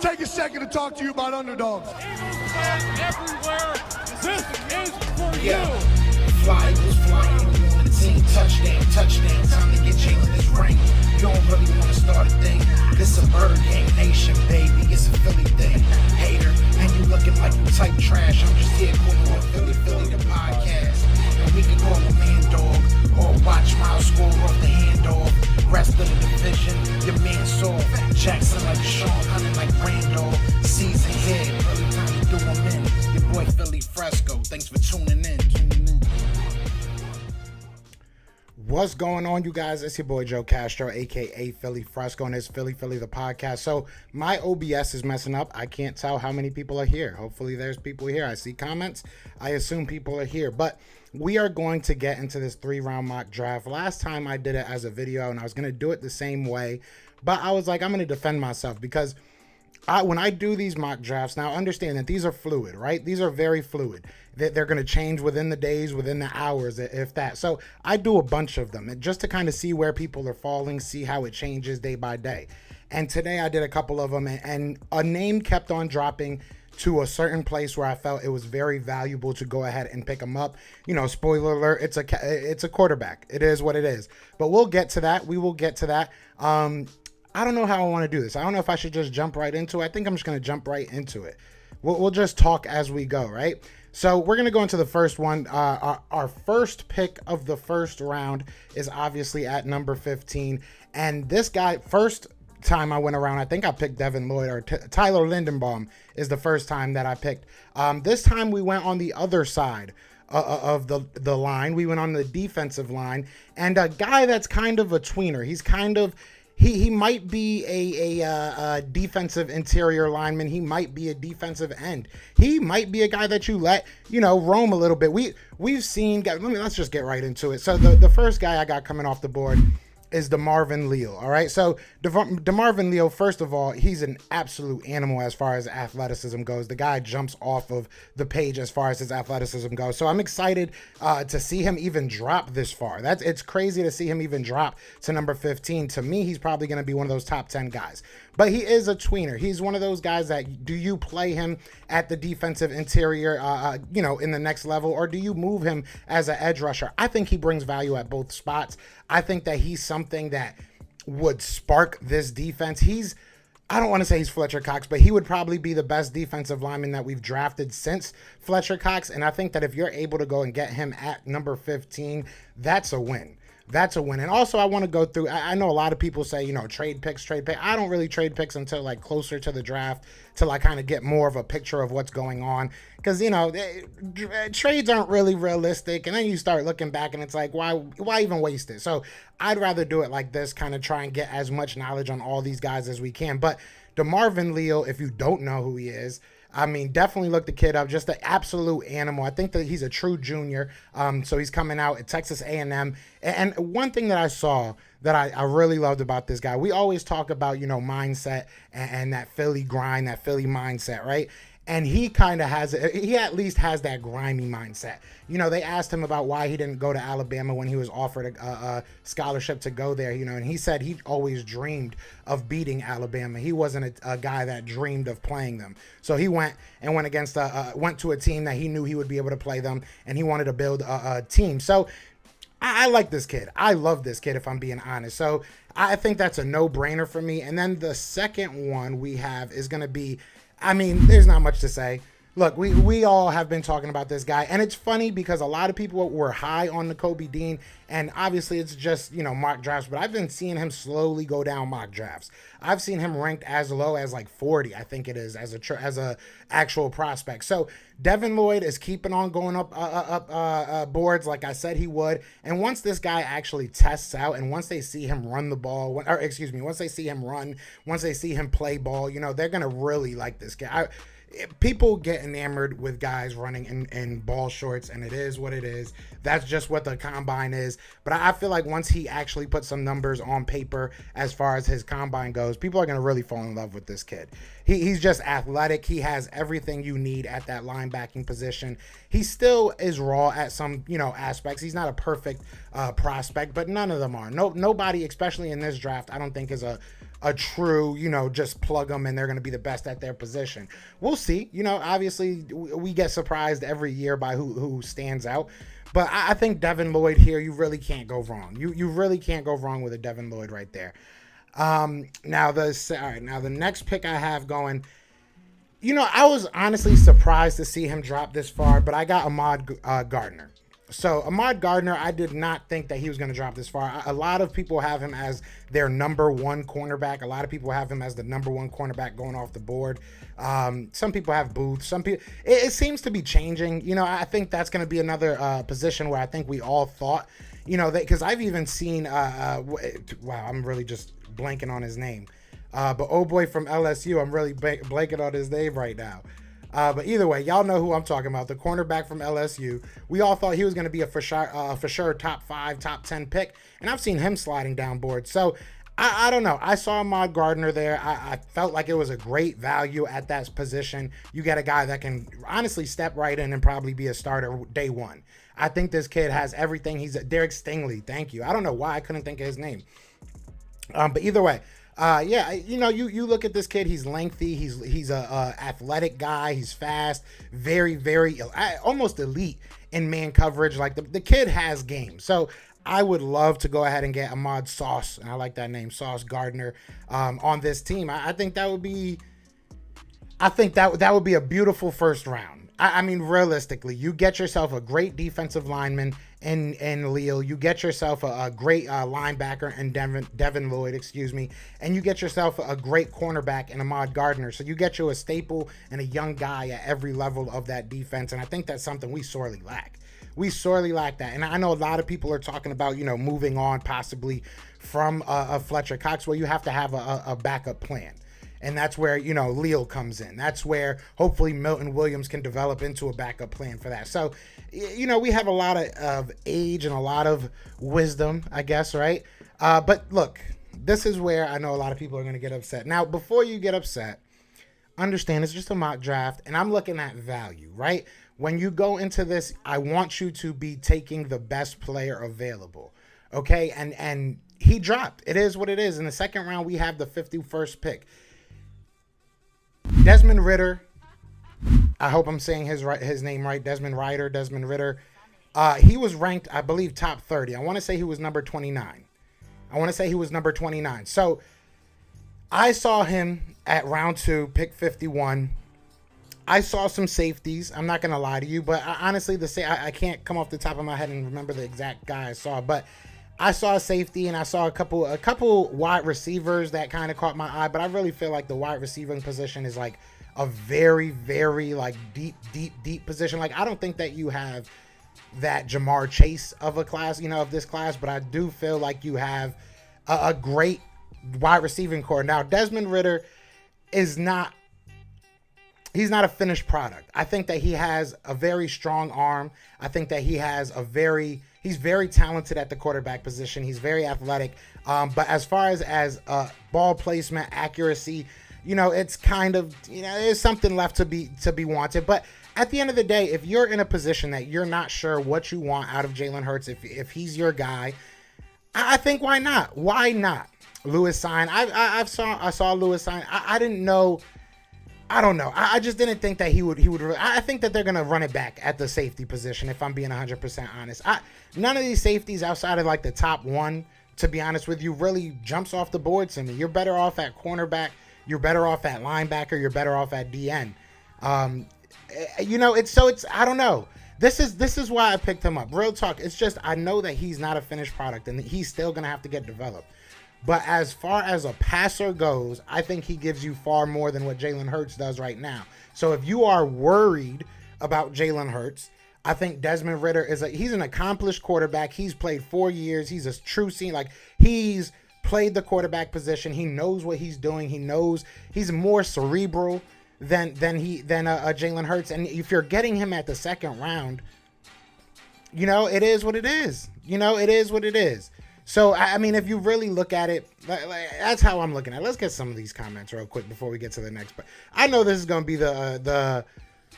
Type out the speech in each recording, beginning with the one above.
take a second to talk to you about underdogs. Everywhere, this is for Yeah. you. Fly Eagles flying on the team. Touchdown, touchdown. Time to get Jalen this ring. You don't really want to start a thing. This a Bird Gang Nation, baby. It's a Philly thing. Hater, and you looking like you type trash. I'm just here calling on Philly the podcast. And we can call a man dog or watch Miles score off the handoff. Rest of the division, your man saw Jackson like Sean, hunting like Randolph. Season here, really time to do them in. Your boy Philly Fresco. Thanks for tuning in. What's going on, you guys? It's your boy Joe Castro, aka Philly Fresco, and it's Philly the podcast. So my OBS is messing up. I can't tell how many people are here. Hopefully there's people here. I see comments. I assume people are here, but we are going to get into this 3-round mock draft. Last time I did it as a video, and I was going to do it the same way, but I was like, I'm going to defend myself because when I do these mock drafts, now understand that these are fluid, right? These are very fluid. They're going to change within the days, within the hours, if that. So I do a bunch of them just to kind of see where people are falling, see how it changes day by day. And today I did a couple of them, and a name kept on dropping to a certain place where I felt it was very valuable to go ahead and pick them up. You know, spoiler alert, it's a quarterback. It is what it is. But we'll get to that. We will get to that. I don't know how I want to do this. I don't know if I should just jump right into it. I think I'm just going to jump right into it. We'll just talk as we go, right? So we're going to go into the first one. Our first pick of the first round is obviously at number 15. And this guy, first time I went around, I think I picked Devin, Lloyd, or Tyler Lindenbaum is the first time that I picked. This time we went on the other side of the line. We went on the defensive line. And a guy that's kind of a tweener. He's kind of... He might be a defensive interior lineman. He might be a defensive end. He might be a guy that you let, roam a little bit. We've seen. Let's just get right into it. So the first guy I got coming off the board is Demarvin Leal. All right. So Demarvin Leal, first of all, he's an absolute animal as far as athleticism goes. The guy jumps off of the page as far as his athleticism goes. So I'm excited to see him even drop this far. It's crazy to see him even drop to number 15. To me, he's probably going to be one of those top 10 guys. But he is a tweener. He's one of those guys that, do you play him at the defensive interior, in the next level, or do you move him as an edge rusher? I think he brings value at both spots. I think that he's something that would spark this defense. I don't want to say he's Fletcher Cox, but he would probably be the best defensive lineman that we've drafted since Fletcher Cox. And I think that if you're able to go and get him at number 15, that's a win. That's a win. And also I want to go through, I know a lot of people say, trade picks. I don't really trade picks until like closer to the draft, till I kind of get more of a picture of what's going on. Because, trades aren't really realistic. And then you start looking back and it's like, why even waste it? So I'd rather do it like this, kind of try and get as much knowledge on all these guys as we can. But Demarvin Leal, if you don't know who he is, I mean, definitely look the kid up. Just an absolute animal. I think that he's a true junior. So he's coming out at Texas A&M. And one thing that I saw that I really loved about this guy, we always talk about, mindset and that Philly grind, that Philly mindset, right? And he kind of he at least has that grimy mindset. They asked him about why he didn't go to Alabama when he was offered a scholarship to go there, and he said he always dreamed of beating Alabama. He wasn't a guy that dreamed of playing them. So he went against went to a team that he knew he would be able to play them, and he wanted to build a team. So I like this kid. I love this kid, if I'm being honest. So I think that's a no-brainer for me. And then the second one we have is going to be, there's not much to say. Look, we all have been talking about this guy, and it's funny because a lot of people were high on Nakobe Dean, and obviously it's just, mock drafts, but I've been seeing him slowly go down mock drafts. I've seen him ranked as low as like 40, I think it is, as a actual prospect. So Devin Lloyd is keeping on going up boards like I said he would, and once this guy actually tests out, and once they see him run the ball, once they see him run, once they see him play ball, they're going to really like this guy. People get enamored with guys running in ball shorts, and it is what it is. That's just what the combine is. But I feel like once he actually puts some numbers on paper as far as his combine goes, people are going to really fall in love with this kid. He's just athletic. He has everything you need at that linebacking position. He still is raw at some, aspects. He's not a perfect prospect, but none of them are. Nobody, especially in this draft, I don't think is a a true, just plug them and they're going to be the best at their position. We'll see. Obviously we get surprised every year by who stands out. But I think Devin Lloyd here, you really can't go wrong. You really can't go wrong with a Devin Lloyd right there. Now the next pick I have going, I was honestly surprised to see him drop this far, but I got Ahmad Gardner. So Ahmad Gardner, I did not think that he was going to drop this far. A lot of people have him as their number one cornerback. A lot of people have him as the number one cornerback going off the board. Some people have Booth. Some people, it seems to be changing. I think that's going to be another position where I think we all thought, because I've even seen, wow, I'm really just blanking on his name. But oh boy from LSU, I'm really blanking on his name right now. But either way, y'all know who I'm talking about. The cornerback from LSU. We all thought he was going to be a for sure top 5, top 10 pick. And I've seen him sliding down board. So I don't know. I saw Ahmad Gardner there. I felt like it was a great value at that position. You get a guy that can honestly step right in and probably be a starter day one. I think this kid has everything. He's Derek Stingley. Thank you. I don't know why I couldn't think of his name. But either way. Yeah, you look at this kid, he's lengthy, he's a athletic guy, he's fast, very, very, almost elite in man coverage. Like the kid has game. So I would love to go ahead and get Ahmad Sauce, and I like that name, Sauce Gardner, on this team. I think that would be, that would be a beautiful first round. I mean, realistically, you get yourself a great defensive lineman in Leal. You get yourself a great linebacker in Devin Lloyd, and you get yourself a great cornerback in Ahmad Gardner. So you get you a staple and a young guy at every level of that defense, and I think that's something we sorely lack. We sorely lack that, and I know a lot of people are talking about, moving on possibly from a Fletcher Cox. Well, you have to have a backup plan. And that's where, Leal comes in. That's where hopefully Milton Williams can develop into a backup plan for that. So, we have a lot of age and a lot of wisdom, I guess, right? But look, this is where I know a lot of people are going to get upset. Now, before you get upset, understand it's just a mock draft, and I'm looking at value, right? When you go into this, I want you to be taking the best player available, okay? And he dropped. It is what it is. In the second round, we have the 51st pick. Desmond Ritter, I hope I'm saying his name right, Desmond Ritter. He was ranked, I believe, top 30. I want to say he was number 29. So I saw him at round 2, pick 51. I saw some safeties. I'm not going to lie to you, but honestly, I can't come off the top of my head and remember the exact guy I saw, but I saw a safety and I saw a couple wide receivers that kind of caught my eye, but I really feel like the wide receiving position is like a very, very like deep position. Like I don't think that you have that Jamar Chase of a class, of this class, but I do feel like you have a great wide receiving core. Now, Desmond Ritter he's not a finished product. I think that he has a very strong arm. I think that he's very talented at the quarterback position. He's very athletic. But as far as ball placement, accuracy, it's kind of, there's something left to be wanted. But at the end of the day, if you're in a position that you're not sure what you want out of Jalen Hurts, if he's your guy, I think why not? Why not? Lewis Sign. I saw Lewis Sign. I didn't know. I don't know. I just didn't think that he would. I think that they're going to run it back at the safety position, if I'm being 100% honest. None of these safeties outside of like the top one, to be honest with you, really jumps off the board to me. You're better off at cornerback. You're better off at linebacker. You're better off at DN. It's I don't know. This is why I picked him up. Real talk. It's just I know that he's not a finished product and he's still going to have to get developed. But as far as a passer goes, I think he gives you far more than what Jalen Hurts does right now. So if you are worried about Jalen Hurts, I think Desmond Ritter he's an accomplished quarterback. He's played 4 years. He's a true senior. Like he's played the quarterback position. He knows what he's doing. He knows he's more cerebral than Jalen Hurts. And if you're getting him at the second round, it is what it is. It is what it is. So, I mean, if you really look at it, that's how I'm looking at it. Let's get some of these comments real quick before we get to the next. But I know this is going to be the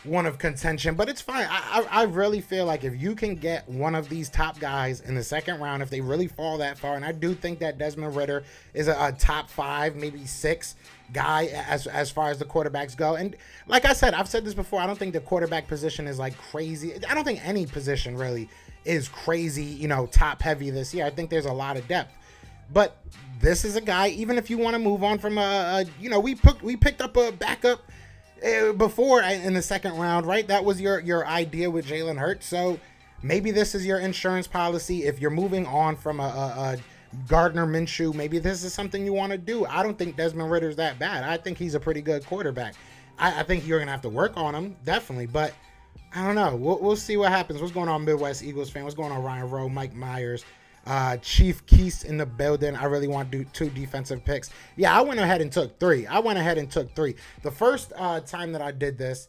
one of contention, but it's fine. I really feel like if you can get one of these top guys in the second round, if they really fall that far, and I do think that Desmond Ridder is a top 5, maybe 6 guy as far as the quarterbacks go. And like I said, I've said this before, I don't think the quarterback position is like crazy. I don't think any position really is crazy, you know, top heavy this year. I think there's a lot of depth. But this is a guy, even if you want to move on from you know, we picked up a backup before in the second round, right? That was your idea with Jalen Hurts. So maybe this is your insurance policy. If you're moving on from a Gardner Minshew, maybe this is something you want to do. I don't think Desmond Ridder's that bad. I think he's a pretty good quarterback. I think you're going to have to work on him, definitely. But I don't know. We'll see what happens. What's going on, Midwest Eagles fan? What's going on, Ryan Rowe, Mike Myers? Chief Keese in the building. I really want to do 2 defensive picks. Yeah, I went ahead and took 3. The first time that I did this,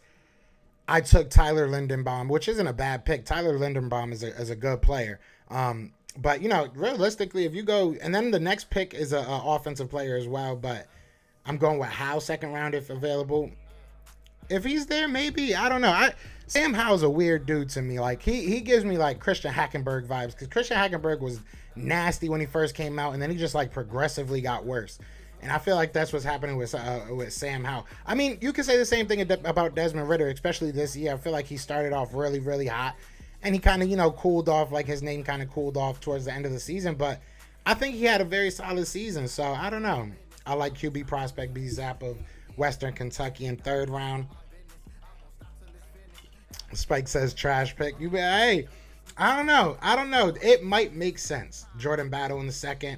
I took Tyler Lindenbaum, which isn't a bad pick. Tyler Lindenbaum is a good player. But, you know, realistically, if you go, and then the next pick is an offensive player as well, but I'm going with Howe, second round if available. If he's there, maybe. I don't know. Sam Howell's a weird dude to me. Like, he gives me, like, Christian Hackenberg vibes, because Christian Hackenberg was nasty when he first came out, and then he just, like, progressively got worse. And I feel like that's what's happening with Sam Howell. I mean, you could say the same thing about Desmond Ridder, especially this year. I feel like he started off really, really hot, and he kind of, you know, cooled off, like his name kind of cooled off towards the end of the season. But I think he had a very solid season, so I don't know. I like QB prospect B. Zapp of Western Kentucky in 3rd round. Spike says trash pick. Hey, I don't know. It might make sense. Jordan Battle in the 2nd.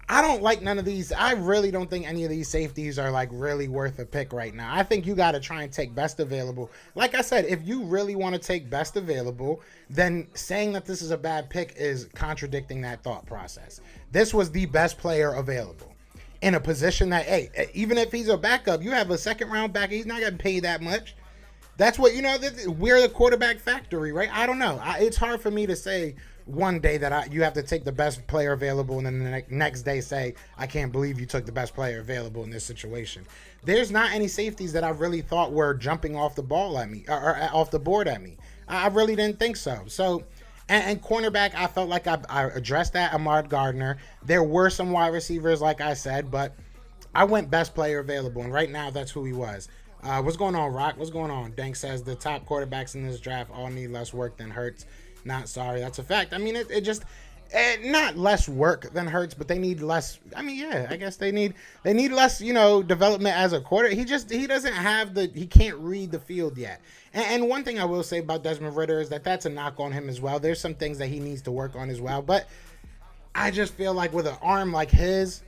I don't like none of these. I really don't think any of these safeties are like really worth a pick right now. I think you got to try and take best available. Like I said, if you really want to take best available, then saying that this is a bad pick is contradicting that thought process. This was the best player available in a position that, hey, even if he's a backup, you have a 2nd round back. He's not going to pay that much. That's what, you know, we're the quarterback factory, right? I don't know. It's hard for me to say one day that you have to take the best player available and then the next day say, I can't believe you took the best player available in this situation. There's not any safeties that I really thought were jumping off the ball at me or off the board at me. I really didn't think so. So, and cornerback, I felt like I addressed that. Ahmad Gardner. There were some wide receivers, like I said, but I went best player available, and right now that's who he was. What's going on, Rock? What's going on? Dank says the top quarterbacks in this draft all need less work than Hurts. Not sorry. That's a fact. I mean, it just not less work than Hurts, but they need less. I mean, yeah, I guess they need less, you know, development as a quarter. He doesn't have he can't read the field yet. And one thing I will say about Desmond Ridder is that's a knock on him as well. There's some things that he needs to work on as well. But I just feel like with an arm like his,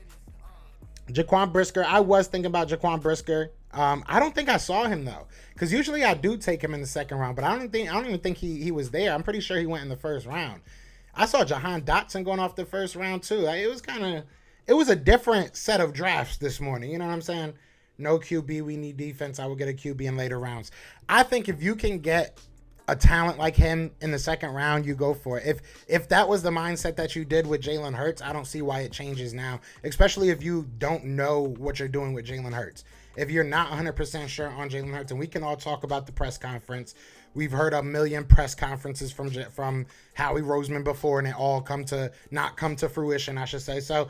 Jaquan Brisker, I was thinking about Jaquan Brisker. I don't think I saw him though, because usually I do take him in the 2nd round, but I don't even think he was there. I'm pretty sure he went in the 1st round. I saw Jahan Dotson going off the 1st round too. It was a different set of drafts this morning. You know what I'm saying? No QB, we need defense. I will get a QB in later rounds. I think if you can get a talent like him in the 2nd round, you go for it. If that was the mindset that you did with Jalen Hurts, I don't see why it changes now, especially if you don't know what you're doing with Jalen Hurts. If you're not 100% sure on Jalen Hurts, and we can all talk about the press conference. We've heard a million press conferences from Howie Roseman before, and it all not come to fruition, I should say. So,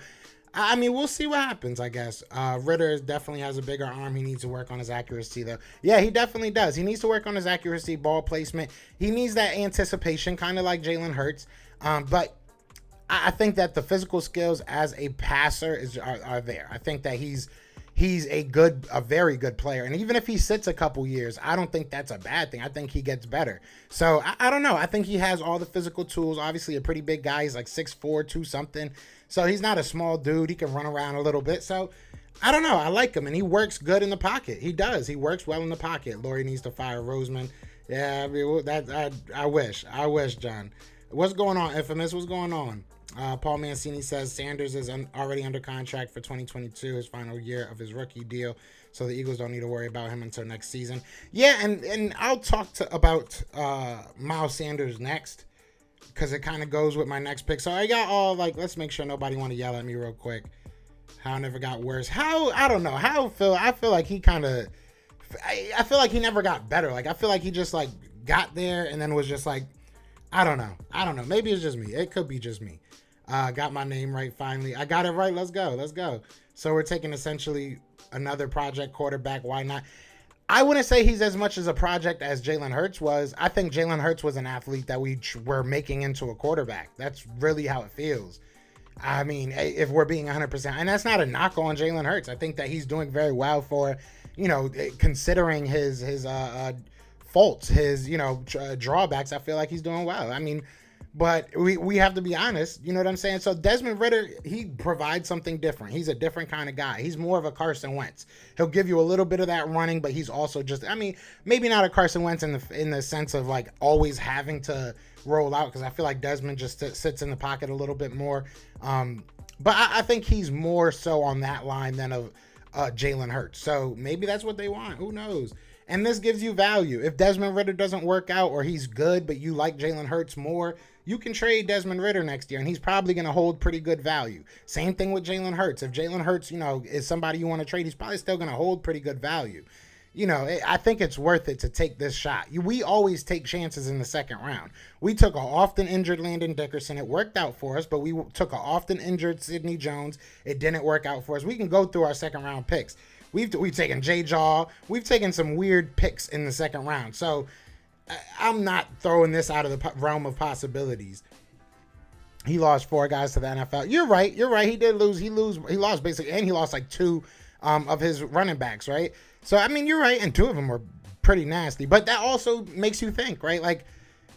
I mean, we'll see what happens, I guess. Ridder definitely has a bigger arm. He needs to work on his accuracy, though. Yeah, he definitely does. He needs to work on his accuracy, ball placement. He needs that anticipation, kind of like Jalen Hurts. But I think that the physical skills as a passer are there. I think that he's a very good player. And even if he sits a couple years, I don't think that's a bad thing. I think he gets better. So I don't know. I think he has all the physical tools. Obviously a pretty big guy. He's like 6'4", 2 something. So he's not a small dude. He can run around a little bit. So I don't know. I like him, and he works good in the pocket. He does. He works well in the pocket. Laurie needs to fire Roseman. Yeah, I mean, I wish, John. What's going on, Infamous? What's going on? Paul Mancini says Sanders is already under contract for 2022, his final year of his rookie deal, so the Eagles don't need to worry about him until next season. Yeah, and I'll talk about Miles Sanders next, because it kind of goes with my next pick. So I got all, like, let's make sure nobody want to yell at me real quick. How never got worse. I don't know. I feel like he kind of I feel like he never got better. Like, I feel like he just like got there and then was just like, I don't know. Maybe it's just me. It could be just me. Got my name right finally. I got it right. Let's go. So we're taking essentially another project quarterback. Why not? I wouldn't say he's as much as a project as Jalen Hurts was. I think Jalen Hurts was an athlete that we were making into a quarterback. That's really how it feels. I mean, if we're being 100%, and that's not a knock on Jalen Hurts. I think that he's doing very well for, considering his faults, his, drawbacks. I feel like he's doing well. I mean, but we have to be honest, you know what I'm saying? So Desmond Ridder, he provides something different. He's a different kind of guy. He's more of a Carson Wentz. He'll give you a little bit of that running, but he's also just, I mean, maybe not a Carson Wentz in the sense of like always having to roll out, because I feel like Desmond just sits in the pocket a little bit more. But I think he's more so on that line than of Jalen Hurts. So maybe that's what they want. Who knows? And this gives you value. If Desmond Ridder doesn't work out or he's good, but you like Jalen Hurts more, you can trade Desmond Ridder next year, and he's probably going to hold pretty good value. Same thing with Jalen Hurts. If Jalen Hurts, is somebody you want to trade, he's probably still going to hold pretty good value. I think it's worth it to take this shot. We always take chances in the second round. We took an often injured Landon Dickerson. It worked out for us, but we took an often injured Sidney Jones. It didn't work out for us. We can go through our second round picks. We've taken J. Jaw. We've taken some weird picks in the second round. So I'm not throwing this out of the realm of possibilities. He lost 4 guys to the NFL. You're right. He did lose. He lost basically, and he lost like 2 of his running backs, right? So, I mean, you're right. And 2 of them were pretty nasty. But that also makes you think, right? Like,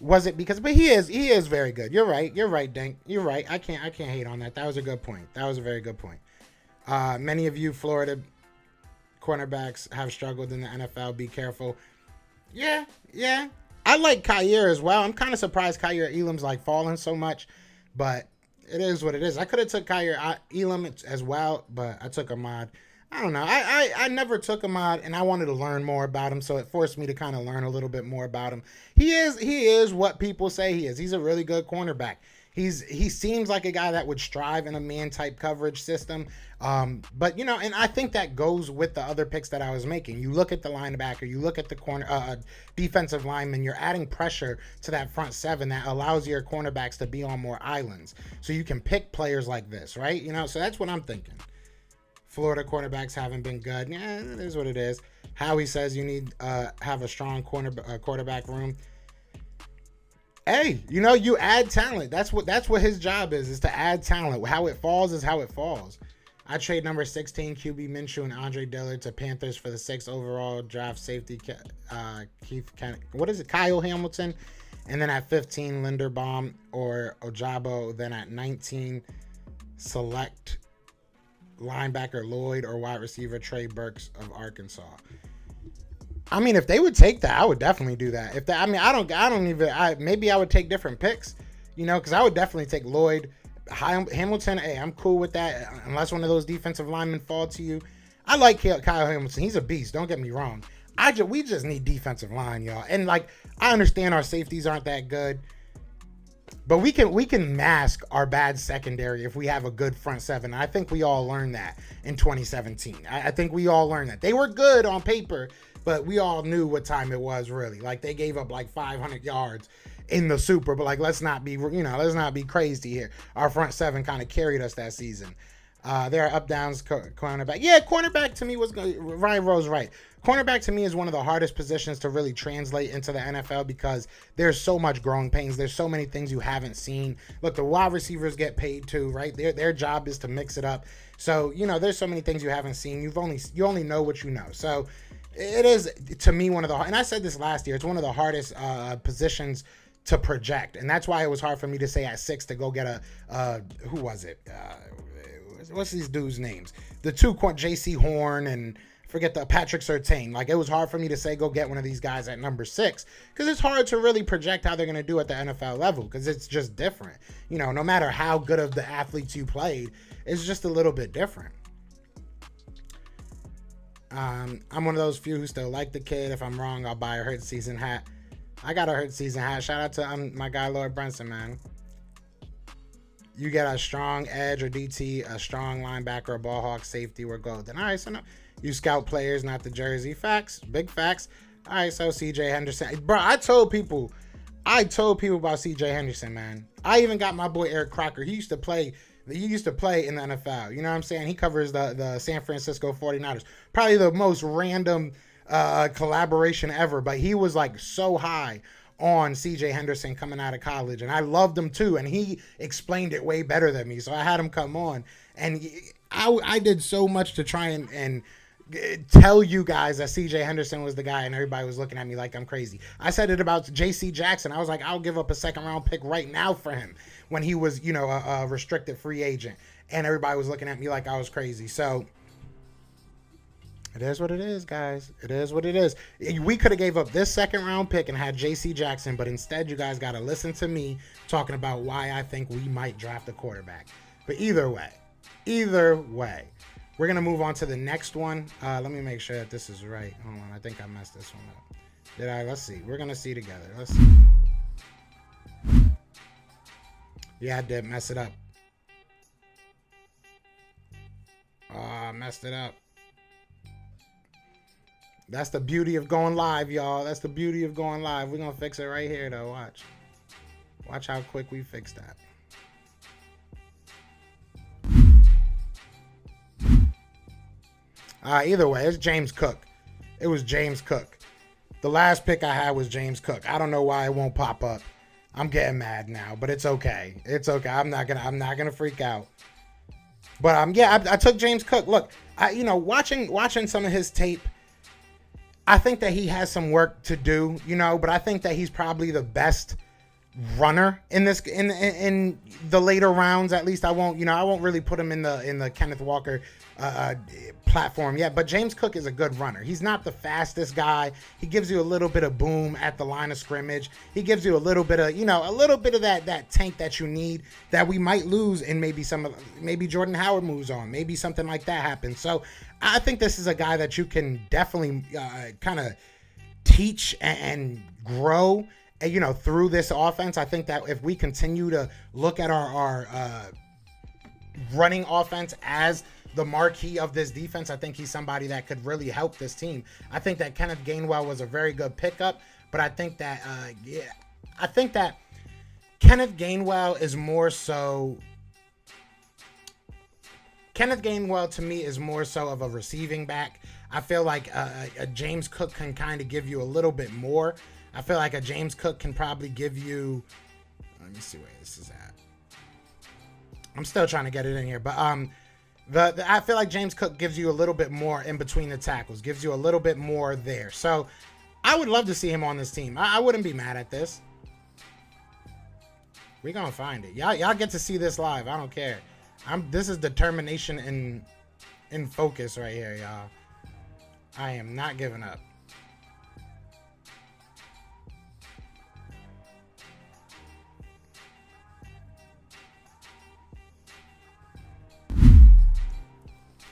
was it because, but he is very good. You're right, Dink. You're right. I can't hate on that. That was a good point. That was a very good point. Many of you Florida cornerbacks have struggled in the NFL. Be careful. Yeah. I like Kyer as well. I'm kind of surprised Kyer Elam's like falling so much, but it is what it is. I could have took Kyer Elam as well, but I took Ahmad. I don't know. I never took Ahmad, and I wanted to learn more about him, so it forced me to kind of learn a little bit more about him. He is what people say he is. He's a really good cornerback. He seems like a guy that would strive in a man-type coverage system. But, and I think that goes with the other picks that I was making. You look at the linebacker, you look at the corner defensive lineman, you're adding pressure to that front 7 that allows your cornerbacks to be on more islands. So you can pick players like this, right? So that's what I'm thinking. Florida quarterbacks haven't been good. Yeah, it is what it is. Howie says you need have a strong quarterback room. Hey, you add talent. That's what his job is to add talent. How it falls is how it falls. I trade number 16 QB Minshew and Andre Dillard to Panthers for the 6th overall draft safety Kyle Hamilton, and then at 15 Linderbaum or Ojabo. Then at 19 select linebacker Lloyd or wide receiver Trey Burks of Arkansas. I mean, if they would take that, I would definitely do that. Maybe I would take different picks, because I would definitely take Lloyd, Hamilton. Hey, I'm cool with that, unless one of those defensive linemen fall to you. I like Kyle Hamilton. He's a beast. Don't get me wrong. We just need defensive line, y'all. And I understand our safeties aren't that good, but we can mask our bad secondary if we have a good front 7. I think we all learned that in 2017. I think we all learned that. They were good on paper, but we all knew what time it was, really. They gave up 500 yards in the Super, but let's not be crazy here. Our front 7 kind of carried us that season. There are up downs cornerback. Yeah, cornerback to me was Ryan Rose right. Cornerback to me is one of the hardest positions to really translate into the NFL because there's so much growing pains. There's so many things you haven't seen. Look, the wide receivers get paid too, right? Their job is to mix it up. So, there's so many things you haven't seen. You only know what you know. So it is, to me, and I said this last year, it's one of the hardest positions to project. And that's why it was hard for me to say at 6 to go get who was it? What's these dudes' names? The 2 J.C. Horn and forget the Patrick Surtain. It was hard for me to say go get one of these guys at number 6 because it's hard to really project how they're going to do at the NFL level because it's just different. No matter how good of the athletes you played, it's just a little bit different. I'm one of those few who still like the kid. If I'm wrong, I'll buy a Hurt season hat. I got a Hurt season hat. Shout out to my guy Lloyd Brunson, man. You get a strong edge or DT, a strong linebacker, a ball hawk, safety, or golden. All right, so no, you scout players, not the jersey. Facts, big facts. All right, so CJ Henderson. Bro, I told people about CJ Henderson, man. I even got my boy Eric Crocker. He used to play in the NFL. You know what I'm saying? He covers the San Francisco 49ers. Probably the most random collaboration ever, but he was like so high on CJ Henderson coming out of college, and I loved him too, and he explained it way better than me, so I had him come on, and I did so much to try and tell you guys that CJ Henderson was the guy, and everybody was looking at me like I'm crazy. I said it about JC Jackson. I was like, I'll give up a second round pick right now for him when he was, a restricted free agent, and everybody was looking at me like I was crazy. So it is what it is, guys. It is what it is. We could have gave up this second round pick and had JC Jackson, but instead you guys got to listen to me talking about why I think we might draft a quarterback. But either way, we're going to move on to the next one. Let me make sure that this is right. Hold on. I think I messed this one up. Did I? Let's see. We're going to see together. Let's see. Yeah, I did mess it up. Oh, I messed it up. That's the beauty of going live, y'all. That's the beauty of going live. We're going to fix it right here, though. Watch. Watch how quick we fix that. Either way, it's James Cook. It was James Cook. The last pick I had was James Cook. I don't know why it won't pop up. I'm getting mad now, but it's okay. It's okay. I'm not gonna freak out. But I took James Cook. Look, watching some of his tape, I think that he has some work to do, but I think that he's probably the best runner in the later rounds. At least I won't really put him in the Kenneth Walker platform yet, but James Cook is a good runner. He's not the fastest guy. He gives you a little bit of boom at the line of scrimmage. He gives you a little bit of that tank that you need that we might lose, and maybe Jordan Howard moves on, maybe something like that happens. So I think this is a guy that you can definitely kind of teach and grow through this offense. I think that if we continue to look at our running offense as the marquee of this defense, I think he's somebody that could really help this team. I think that Kenneth Gainwell was a very good pickup, but I think that Kenneth Gainwell is more so. Kenneth Gainwell to me is more so of a receiving back. I feel like a James Cook can kind of give you a little bit more. I feel like a James Cook can probably give you. Let me see where this is at. I'm still trying to get it in here, but I feel like James Cook gives you a little bit more in between the tackles, gives you a little bit more there. So I would love to see him on this team. I wouldn't be mad at this. We're gonna find it. Y'all get to see this live. I don't care. This is determination in focus right here, y'all. I am not giving up.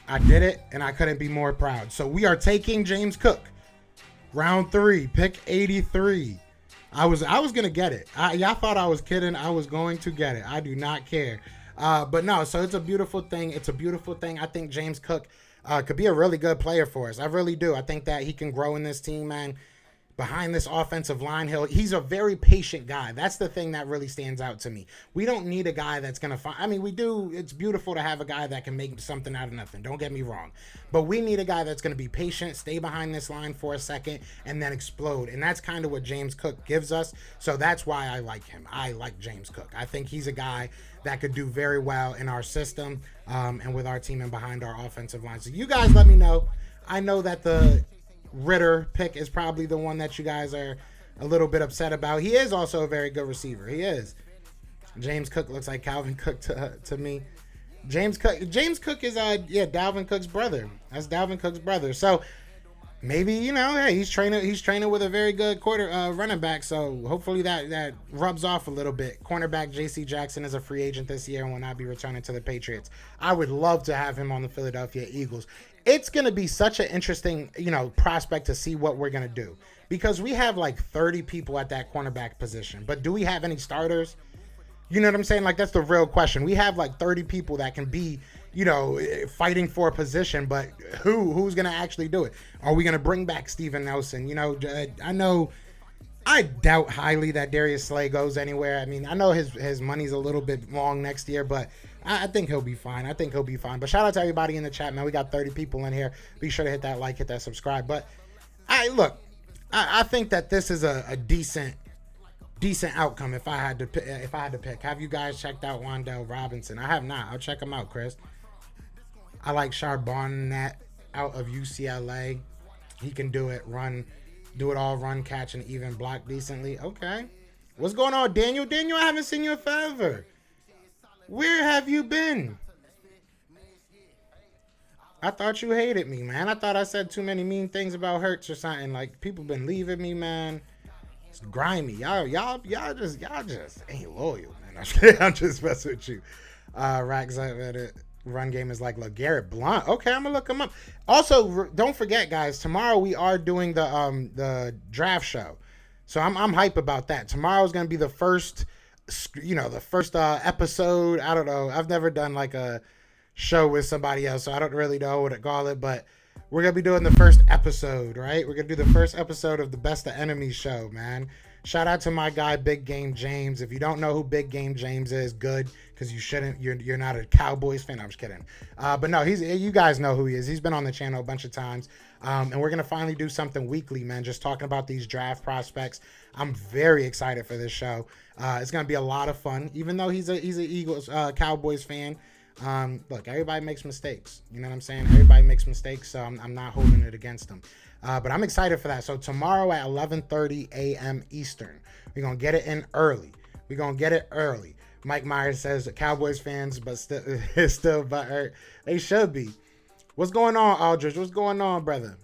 I did it, and I couldn't be more proud. So we are taking James Cook. Round 3, pick 83. I was going to get it. Y'all thought I was kidding. I was going to get it. I do not care. But no, so it's a beautiful thing. It's a beautiful thing. I think James Cook could be a really good player for us. I really do. I think that he can grow in this team, man. Behind this offensive line, he's a very patient guy. That's the thing that really stands out to me. We don't need a guy that's going to find. I mean, we do. It's beautiful to have a guy that can make something out of nothing. Don't get me wrong. But we need a guy that's going to be patient, stay behind this line for a second, and then explode. And that's kind of what James Cook gives us. So that's why I like him. I like James Cook. I think he's a guy that could do very well in our system and with our team and behind our offensive line. So you guys let me know. I know that the Ritter pick is probably the one that you guys are a little bit upset about. He is also a very good receiver. He is. James Cook looks like Calvin Cook to me. James Cook is Dalvin Cook's brother. That's Dalvin Cook's brother. So maybe hey, he's training with a very good running back. So hopefully that rubs off a little bit. Cornerback JC Jackson is a free agent this year and will not be returning to the Patriots. I would love to have him on the Philadelphia Eagles. It's going to be such an interesting, prospect to see what we're going to do, because we have like 30 people at that cornerback position. But do we have any starters? You know what I'm saying? Like, that's the real question. We have like 30 people that can be, you know, fighting for a position, but who's going to actually do it? Are we going to bring back Steven Nelson? You know, I doubt highly that Darius Slay goes anywhere. I mean, I know his money's a little bit long next year, but I think he'll be fine. I think he'll be fine. But shout out to everybody in the chat, man. We got 30 people in here. Be sure to hit that like, hit that subscribe. But I think that this is a decent outcome if I had to pick. Have you guys checked out Wan'Dale Robinson? I have not. I'll check him out, Chris. I like Charbonnet out of UCLA. He can do it. Do it all, run, catch, and even block decently. Okay. What's going on, Daniel? Daniel, I haven't seen you in forever. Where have you been? I thought you hated me, man. I thought I said too many mean things about Hurts or something. Like, people been leaving me, man. It's grimy. Y'all just ain't loyal, man. I'm just messing with you. Racks up at it. Run game is like LeGarrette Blount. Okay, I'm gonna look him up. Also, don't forget, guys, tomorrow we are doing the draft show, so I'm hype about that. Tomorrow's gonna be the first, episode. I don't know. I've never done like a show with somebody else, so I don't really know what to call it, but we're gonna be doing the first episode, right? We're gonna do the first episode of the Best of Enemies show, man. Shout out to my guy, Big Game James. If you don't know who Big Game James is, good, because you shouldn't. You're not a Cowboys fan. I'm just kidding. But no, you guys know who he is. He's been on the channel a bunch of times. And we're gonna finally do something weekly, man. Just talking about these draft prospects. I'm very excited for this show. It's gonna be a lot of fun. Even though he's an Eagles Cowboys fan. Look, everybody makes mistakes. You know what I'm saying? Everybody makes mistakes, so I'm not holding it against them. But I'm excited for that. So tomorrow at 11:30 a.m. Eastern, we're going to get it in early. We're going to get it early. Mike Myers says Cowboys fans, but still butthurt. They should be. What's going on, Aldridge? What's going on, brother?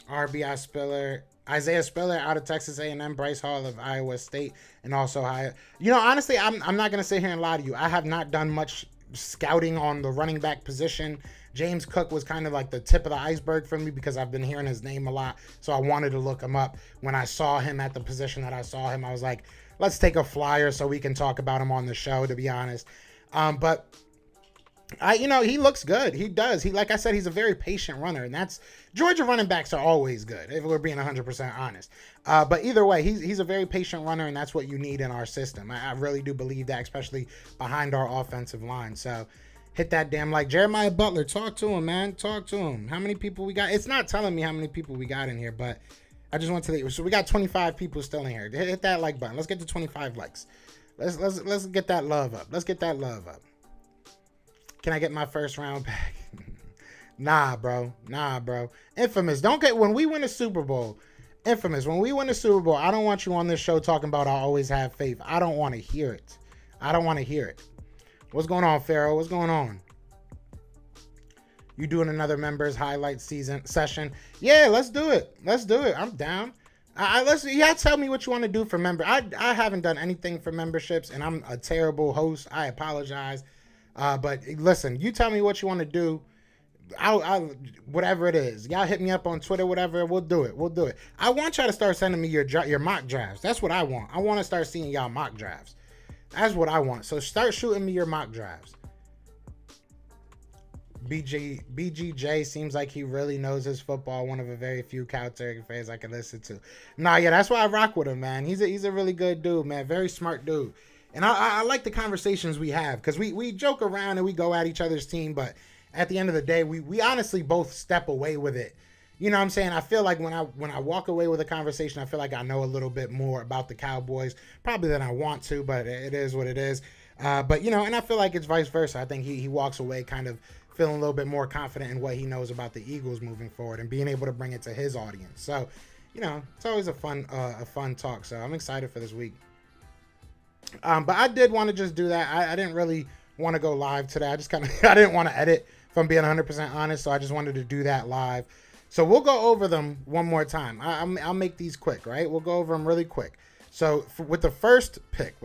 RBI Spiller. Isaiah Spiller out of Texas A&M. Bryce Hall of Iowa State. And also, honestly, I'm not going to sit here and lie to you. I have not done much scouting on the running back position. James Cook was kind of like the tip of the iceberg for me because I've been hearing his name a lot, so I wanted to look him up. When I saw him at the position that I saw him, I was like, let's take a flyer so we can talk about him on the show, to be honest. But he looks good. He does. Like I said, he's a very patient runner, and that's Georgia running backs are always good, if we're being 100% honest. But either way, he's a very patient runner, and that's what you need in our system. I really do believe that, especially behind our offensive line. So hit that damn like. Jeremiah Butler, talk to him, man. Talk to him. How many people we got? It's not telling me how many people we got in here, but I just want to. So we got 25 people still in here. Hit that like button. Let's get to 25 likes. Let's get that love up. Let's get that love up. Can I get my first round back? Nah, bro. Infamous. When we win a Super Bowl, Infamous, when we win a Super Bowl, I don't want you on this show talking about I always have faith. I don't want to hear it. What's going on, Pharaoh? What's going on? You doing another members highlight session? Yeah, let's do it. I'm down. Tell me what you want to do for member. I haven't done anything for memberships, and I'm a terrible host. I apologize. But listen, you tell me what you want to do. I'll whatever it is. Y'all hit me up on Twitter, whatever. We'll do it. I want y'all to start sending me your mock drafts. That's what I want. I want to start seeing y'all mock drafts. That's what I want. So start shooting me your mock drafts. BGJ seems like he really knows his football. One of the very few Caltech fans I can listen to. Nah, yeah, that's why I rock with him, man. He's a really good dude, man. Very smart dude. And I like the conversations we have because we joke around and we go at each other's team, but at the end of the day, we honestly both step away with it. You know what I'm saying? I feel like when I walk away with a conversation, I feel like I know a little bit more about the Cowboys, probably than I want to, but it is what it is. But, and I feel like it's vice versa. I think he walks away kind of feeling a little bit more confident in what he knows about the Eagles moving forward and being able to bring it to his audience. So, it's always a fun talk. So I'm excited for this week. But I did want to just do that. I didn't really want to go live today. I didn't want to edit, if I'm being 100% honest. So I just wanted to do that live. So we'll go over them one more time. I'll make these quick, right? We'll go over them really quick. So with the first pick,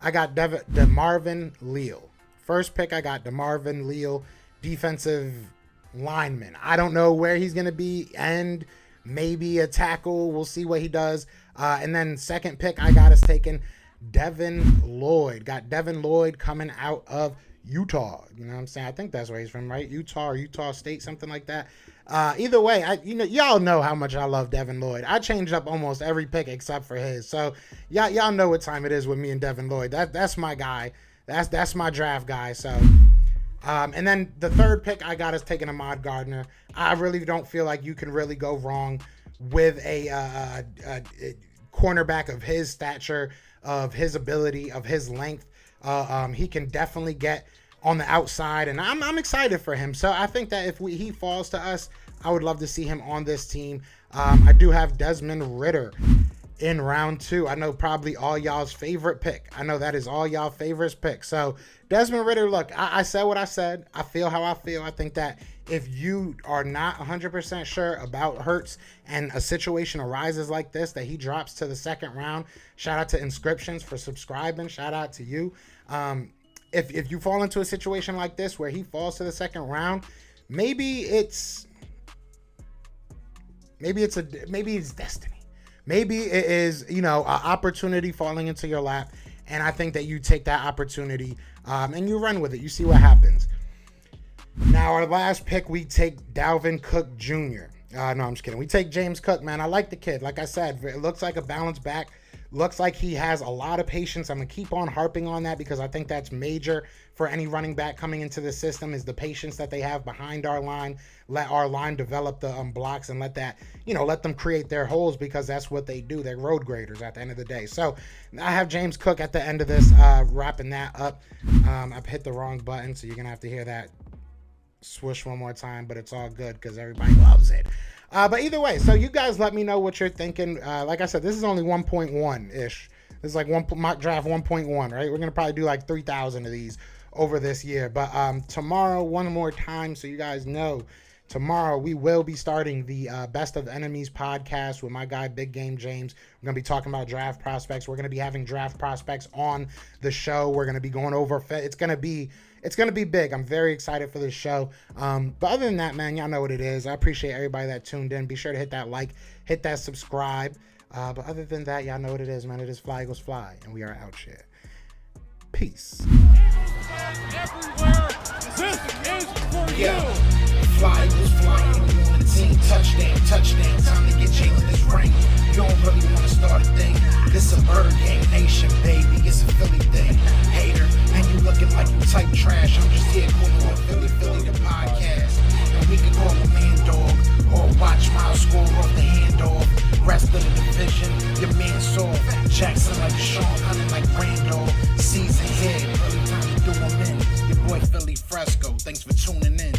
I got Demarvin Leal. First pick, I got Demarvin Leal, defensive lineman. I don't know where he's going to be, and maybe a tackle. We'll see what he does. And then second pick, I got us taking Devin Lloyd. Got Devin Lloyd coming out of Utah. You know what I'm saying? I think that's where he's from, right? Utah or Utah State, something like that. Either way, y'all know how much I love Devin Lloyd. I changed up almost every pick except for his. So y'all know what time it is with me and Devin Lloyd. That's my guy. That's my draft guy. So and then the third pick I got is taking Ahmad Gardner. I really don't feel like you can really go wrong with a cornerback of his stature, of his ability, of his length. He can definitely get on the outside, and I'm excited for him. So I think that if he falls to us, I would love to see him on this team. I do have Desmond Ridder in round 2. I know probably all y'all's favorite pick. I know that is all y'all favorites pick. So Desmond Ridder, look, I said what I said. I feel how I feel. I think that if you are not 100% sure about Hurts and a situation arises like this, that he drops to the second round, shout out to Inscriptions for subscribing. Shout out to you. If you fall into a situation like this where he falls to the second round, maybe it's destiny. Maybe it is, an opportunity falling into your lap, and I think that you take that opportunity and you run with it. You see what happens. Now, our last pick, we take Dalvin Cook Jr. No, I'm just kidding. We take James Cook, man. I like the kid. Like I said, it looks like a balanced back. Looks like he has a lot of patience. I'm going to keep on harping on that because I think that's major for any running back coming into the system, is the patience that they have behind our line. Let our line develop the blocks and let them create their holes, because that's what they do. They're road graders at the end of the day. So I have James Cook at the end of this, wrapping that up. I've hit the wrong button, so you're going to have to hear that swoosh one more time, but it's all good because everybody loves it. But either way, so you guys let me know what you're thinking. Like I said, this is only 1.1-ish. This is like mock draft 1.1, right? We're going to probably do like 3,000 of these over this year. But tomorrow, one more time, so you guys know, tomorrow we will be starting the Best of Enemies podcast with my guy, Big Game James. We're going to be talking about draft prospects. We're going to be having draft prospects on the show. We're going to be going over. It's going to be big. I'm very excited for this show. But other than that, man, y'all know what it is. I appreciate everybody that tuned in. Be sure to hit that like, hit that subscribe. But other than that, y'all know what it is, man. It is Fly Eagles Fly, and we are out here. Peace. Everywhere. This is for you. Fly Eagles flying on the team. Touchdown. Time to get Jalen this ring. You don't really want to start a thing. This a bird gang nation, baby. It's a Philly thing. Hater, and you looking like you type trash. I'm just here calling on Philly the podcast. And we can call a man dog or watch Miles score off the handoff. Rest of the division, your man soft. Jackson like Sean, hunting like Randall. Season head, early time to do him in. Your boy Philly Fresco. Thanks for tuning in.